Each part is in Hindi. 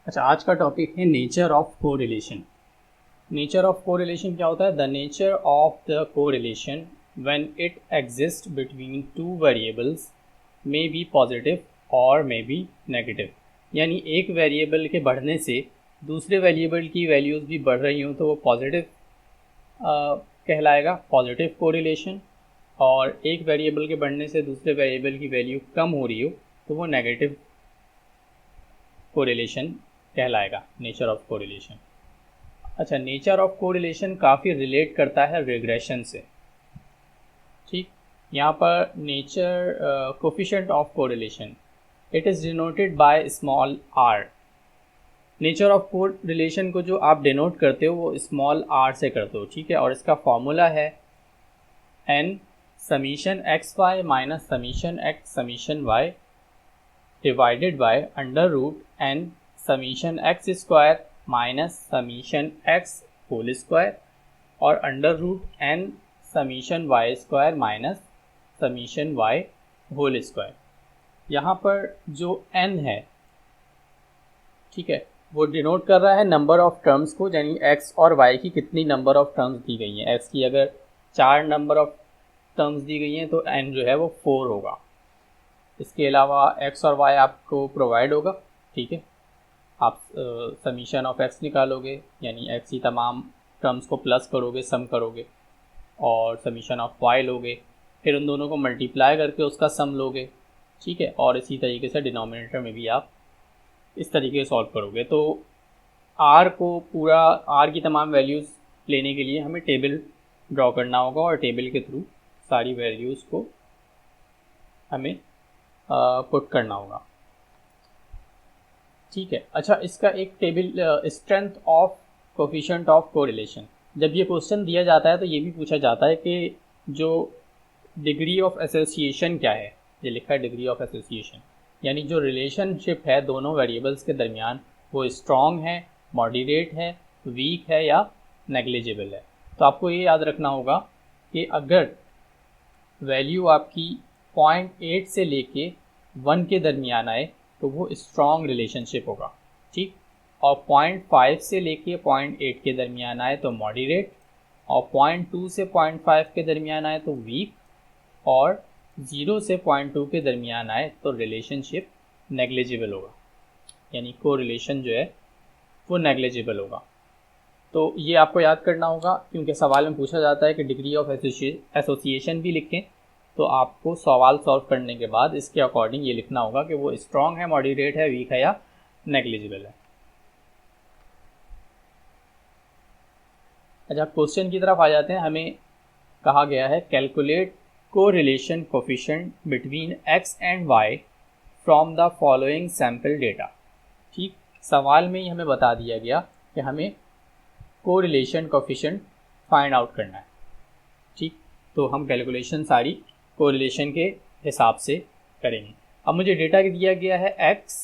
अच्छा, आज का टॉपिक है nature of correlation. Nature of correlation क्या होता है? The nature of the correlation when it exist between two variables may be positive और मे बी नेगेटिव। यानी एक वेरिएबल के बढ़ने से दूसरे वेरिएबल की वैल्यूज़ भी बढ़ रही हों तो वो पॉजिटिव कहलाएगा, पॉजिटिव कोरिलेशन। और एक वेरिएबल के बढ़ने से दूसरे वेरिएबल की वैल्यू कम हो रही हो तो वो नेगेटिव कोरिलेशन कहलाएगा, नेचर ऑफ कोरिलेशन। अच्छा, नेचर ऑफ कोरिलेशन काफ़ी रिलेट करता है रिग्रेशन से। ठीक, यहाँ पर nature coefficient of correlation it is denoted by small R. Nature of correlation को जो आप डिनोट करते हो वो स्मॉल आर से करते हो, ठीक है। और इसका फॉर्मूला है n summation x y minus summation x summation y divided by under root n summation x square minus summation x whole square और under root n summation y square minus summation y whole square. यहाँ पर जो एन है, ठीक है, वो डिनोट कर रहा है नंबर ऑफ टर्म्स को, यानी एक्स और वाई की कितनी नंबर ऑफ टर्म्स दी गई हैं। एक्स की अगर 4 नंबर ऑफ टर्म्स दी गई हैं तो एन जो है वो 4 होगा। इसके अलावा एक्स और वाई आपको प्रोवाइड होगा, ठीक है। आप समीशन ऑफ एक्स निकालोगे, यानी एक्स की तमाम टर्म्स को प्लस करोगे, सम करोगे, और समीशन ऑफ वाई लोगे, फिर उन दोनों को मल्टीप्लाई करके उसका सम लोगे, ठीक है। और इसी तरीके से डिनोमिनेटर में भी आप इस तरीके से सॉल्व करोगे। तो आर को पूरा, आर की तमाम वैल्यूज़ लेने के लिए हमें टेबल ड्रॉ करना होगा और टेबल के थ्रू सारी वैल्यूज़ को हमें पुट करना होगा, ठीक है। अच्छा, इसका एक table strength of coefficient of correlation, जब ये क्वेश्चन दिया जाता है तो ये भी पूछा जाता है कि जो डिग्री ऑफ एसोसिएशन क्या है। ये लिखा है डिग्री ऑफ एसोसिएशन, यानी जो रिलेशनशिप है दोनों वेरिएबल्स के दरमियान वो स्ट्रॉन्ग है, मॉडरेट है, वीक है या नेग्लिजिबल है। तो आपको ये याद रखना होगा कि अगर वैल्यू आपकी 0.8 से लेके 1 के दरमियान आए तो वो स्ट्रॉन्ग रिलेशनशिप होगा, ठीक। और 0.5 से लेके 0.8 के दरमियान आए तो मॉडरेट, और 0.2 से 0.5 के दरमियान आए तो वीक, और 0 से 0.2 के दरमियान आए तो रिलेशनशिप नेग्लिजिबल होगा, यानी कोरिलेशन जो है वो नेग्लिजिबल होगा। तो ये आपको याद करना होगा, क्योंकि सवाल में पूछा जाता है कि डिग्री ऑफ एसोसिएशन भी लिखें, तो आपको सवाल सॉल्व करने के बाद इसके अकॉर्डिंग ये लिखना होगा कि वो स्ट्रॉन्ग है, मॉडरेट है, वीक है या नेग्लिजिबल है। अच्छा, क्वेश्चन की तरफ आ जाते हैं। हमें कहा गया है calculate correlation coefficient between X and Y from the following sample data, ठीक। सवाल में ही हमें बता दिया गया कि हमें कोरिलेशन कोफिशिएंट फाइंड आउट करना है, ठीक। तो हम कैलकुलेशन सारी कोरिलेशन के हिसाब से करेंगे। अब मुझे डेटा दिया गया है x,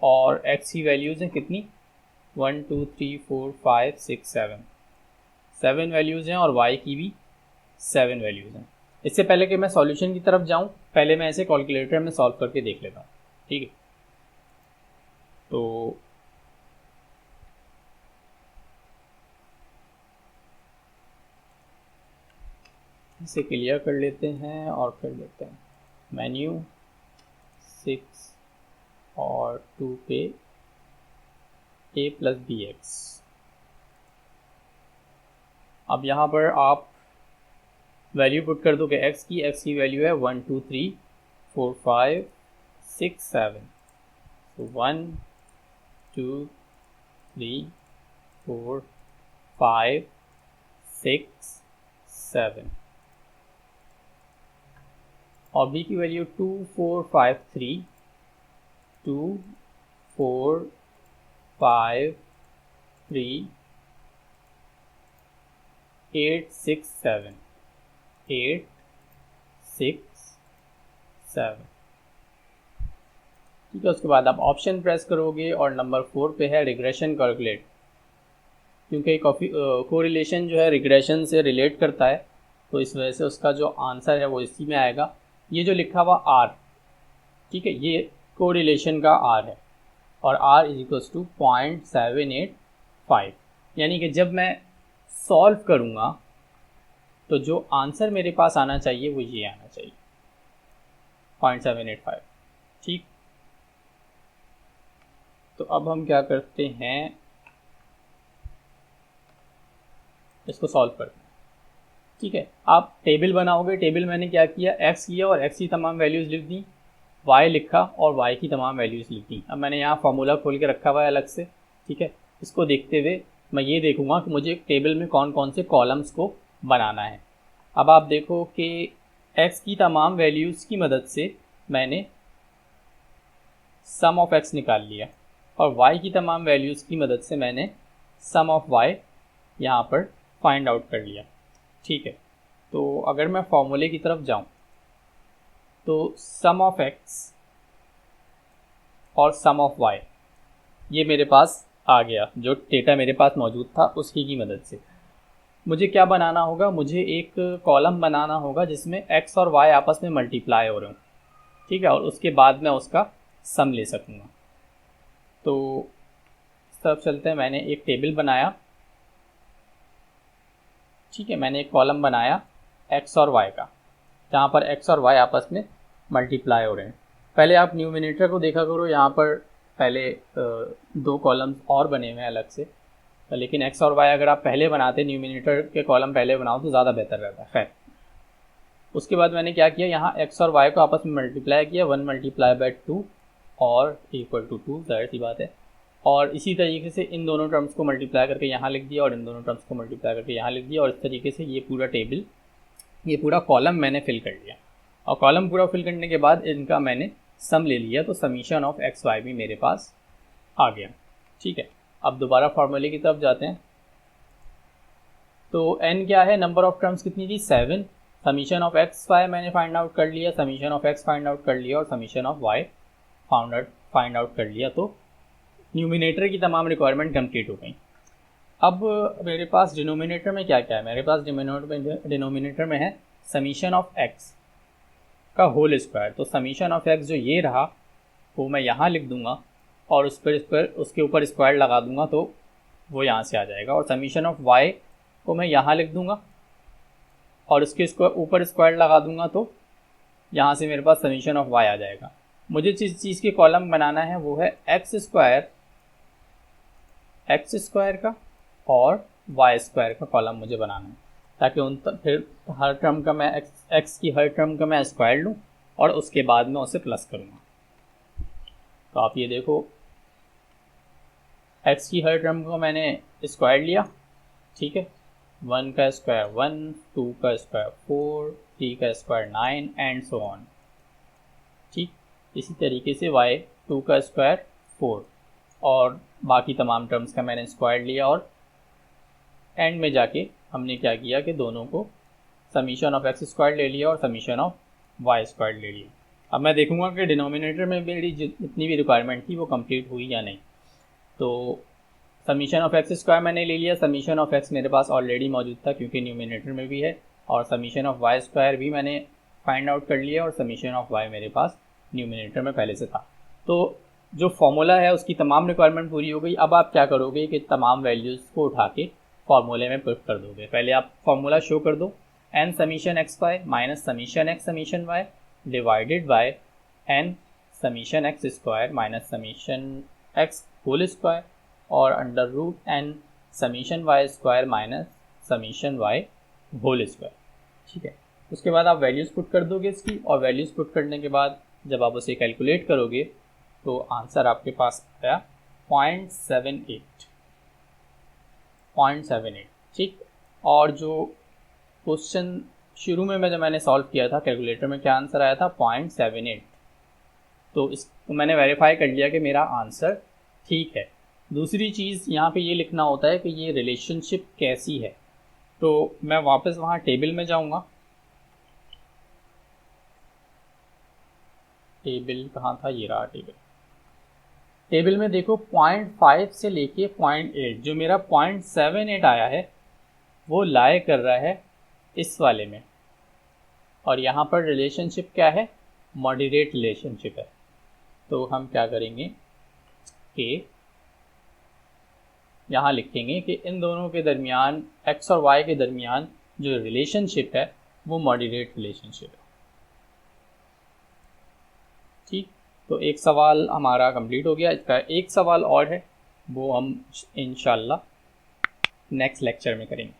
और x की वैल्यूज़ हैं कितनी, 1 2 3 4 5 6 7 वैल्यूज़ हैं, और y की भी 7 वैल्यूज़ हैं। इससे पहले कि मैं सॉल्यूशन की तरफ जाऊं, पहले मैं इसे कैलकुलेटर में सॉल्व करके देख लेता हूं, ठीक है। तो इसे क्लियर कर लेते हैं और कर लेते हैं मेन्यू 6 और 2 पे a प्लस बी एक्स। अब यहाँ पर आप वैल्यू पुट कर दो कि x की वैल्यू है 1 2 3 4 5 6 7। तो 1 2 3 4 5 6 7, और b की वैल्यू 2 4 5 3 2 4 5 3 8 6 7 8 6 7, ठीक है। उसके बाद आप ऑप्शन प्रेस करोगे और नंबर 4 पे है रिग्रेशन कैलकुलेट, क्योंकि कोरिलेशन जो है रिग्रेशन से रिलेट करता है, तो इस वजह से उसका जो आंसर है वो इसी में आएगा। ये जो लिखा हुआ आर, ठीक है, ये कोरिलेशन का आर है, और r इज इक्वल्स टू 0.785। यानी कि जब मैं सॉल्व करूँगा तो जो आंसर मेरे पास आना चाहिए वो ये आना चाहिए 0.785। ठीक, तो अब हम क्या करते हैं, इसको सॉल्व करते हैं। ठीक है, आप टेबल बनाओगे। टेबल मैंने क्या किया, x लिया और x की तमाम वैल्यूज़ लिख दी, y लिखा और y की तमाम वैल्यूज़ लिख दी। अब मैंने यहाँ फार्मूला खोल के रखा हुआ है अलग से। ठीक है, इसको देखते हुए मैं ये देखूंगा कि मुझे टेबल में कौन कौन से कॉलम्स को बनाना है। अब आप देखो कि x की तमाम वैल्यूज़ की मदद से मैंने सम ऑफ x निकाल लिया और y की तमाम वैल्यूज़ की मदद से मैंने सम ऑफ y यहाँ पर फाइंड आउट कर लिया। ठीक है, तो अगर मैं फॉर्मूले की तरफ जाऊँ तो सम ऑफ x और सम ऑफ y ये मेरे पास आ गया, जो डेटा मेरे पास मौजूद था उसकी की मदद से। मुझे क्या बनाना होगा, मुझे एक कॉलम बनाना होगा जिसमें x और y आपस में मल्टीप्लाई हो रहे हों। ठीक है, और उसके बाद मैं उसका सम ले सकूँगा। तो इस तरफ चलते हैं। मैंने एक टेबल बनाया। ठीक है, मैंने एक कॉलम बनाया x और y का, जहाँ पर x और y आपस में मल्टीप्लाई हो रहे हैं। पहले आप न्यूमिनेटर को देखा करो, यहाँ पर पहले दो कॉलम्स और बने हुए हैं अलग से, लेकिन x और y अगर आप पहले बनाते, न्यूमिनेटर के कॉलम पहले बनाओ तो ज़्यादा बेहतर रहता है। खैर, उसके बाद मैंने क्या किया, यहाँ x और y को आपस में मल्टीप्लाई किया, 1 मल्टीप्लाई बाई 2 और इक्वल टू 2, जाहिर सी बात है। और इसी तरीके से इन दोनों टर्म्स को मल्टीप्लाई करके यहाँ लिख दिया और इन दोनों टर्म्स को मल्टीप्लाई करके यहाँ लिख दिया, और इस तरीके से ये पूरा टेबल, ये पूरा कॉलम मैंने फिल कर लिया। और कॉलम पूरा फिल करने के बाद इनका मैंने सम ले लिया, तो समीशन ऑफ एक्स वाई भी मेरे पास आ गया। ठीक है, अब दोबारा फार्मूले की तरफ जाते हैं। तो n क्या है, नंबर ऑफ टर्म्स कितनी थी, 7। समीशन ऑफ एक्स वाई मैंने फाइंड आउट कर लिया, summation of X find out कर लिया और summation of Y find out कर लिया। तो न्यूमिनेटर की तमाम रिक्वायरमेंट कंप्लीट हो गई। अब मेरे पास डिनोमिनेटर में क्या क्या है, मेरे पास डिनोमिनेटर में है समीशन ऑफ एक्स का होल स्क्वायर। तो समीशन ऑफ एक्स जो ये रहा वो मैं यहाँ लिख दूंगा और उस पर उसके ऊपर स्क्वायर लगा दूंगा तो वो यहाँ से आ जाएगा। और समीशन ऑफ वाई को मैं यहाँ लिख दूंगा और उसके ऊपर स्क्वायर लगा दूंगा तो यहाँ से मेरे पास समीशन ऑफ वाई आ जाएगा। मुझे जिस चीज़ के कॉलम बनाना है वो है एक्स स्क्वायर का और वाई स्क्वायर का कॉलम मुझे बनाना है, ताकि फिर हर टर्म का मैं एक्स की हर टर्म का मैं स्क्वायर लूँ और उसके बाद में उसे प्लस करूँगा। तो आप ये देखो, एक्स की हर टर्म को मैंने स्क्वायर लिया। ठीक है, 1 का स्क्वायर 1, 2 का स्क्वायर 4, 3 का स्क्वायर 9 एंड सो ऑन। ठीक, इसी तरीके से y 2 का स्क्वायर 4 और बाकी तमाम टर्म्स का मैंने स्क्वायर लिया और एंड में जाके हमने क्या किया कि दोनों को समीशन ऑफ एक्स स्क्वायर ले लिया और समीशन ऑफ वाई स्क्वायर ले लिया। अब मैं देखूंगा कि डिनोमिनेटर में मेरी जितनी भी रिक्वायरमेंट थी वो कंप्लीट हुई या नहीं। तो समीशन ऑफ एक्स स्क्वायर मैंने ले लिया, समीशन ऑफ एक्स मेरे पास ऑलरेडी मौजूद था क्योंकि न्यूमिनेटर में भी है, और समीशन ऑफ वाई स्क्वायर भी मैंने फाइंड आउट कर लिया और समीशन ऑफ वाई मेरे पास न्यूमिनेटर में पहले से था। तो जो फॉर्मूला है उसकी तमाम रिक्वायरमेंट पूरी हो गई। अब आप क्या करोगे कि तमाम वैल्यूज़ को उठा के फॉर्मूले में पुट कर दोगे। पहले आप फॉर्मूला शो कर दो, n summation x y minus summation x summation y divided by n summation x square minus summation x whole square और under root n summation y square minus summation y whole square. ठीक है, उसके बाद आप वैल्यूज़ पुट कर दोगे इसकी, और वैल्यूज़ पुट करने के बाद जब आप उसे कैलकुलेट करोगे तो आंसर आपके पास आया 0.78। ठीक, और जो क्वेश्चन शुरू में जब मैंने सॉल्व किया था कैलकुलेटर में, क्या आंसर आया था 0.78। तो इसको मैंने वेरीफाई कर लिया कि मेरा आंसर ठीक है। दूसरी चीज़ यहाँ पे ये लिखना होता है कि ये रिलेशनशिप कैसी है। तो मैं वापस वहाँ टेबल में जाऊँगा। टेबल कहाँ था, ये रहा टेबल। टेबल में देखो 0.5 से लेके 0.8, जो मेरा 0.78 आया है वो लाई कर रहा है इस वाले में, और यहाँ पर रिलेशनशिप क्या है, मॉडरेट रिलेशनशिप है। तो हम क्या करेंगे, के यहाँ लिखेंगे कि इन दोनों के दरमियान x और y के दरमियान जो रिलेशनशिप है वो मॉडरेट रिलेशनशिप है। ठीक, तो एक सवाल हमारा कंप्लीट हो गया। इसका एक सवाल और है, वो हम इंशाल्लाह नेक्स्ट लेक्चर में करेंगे।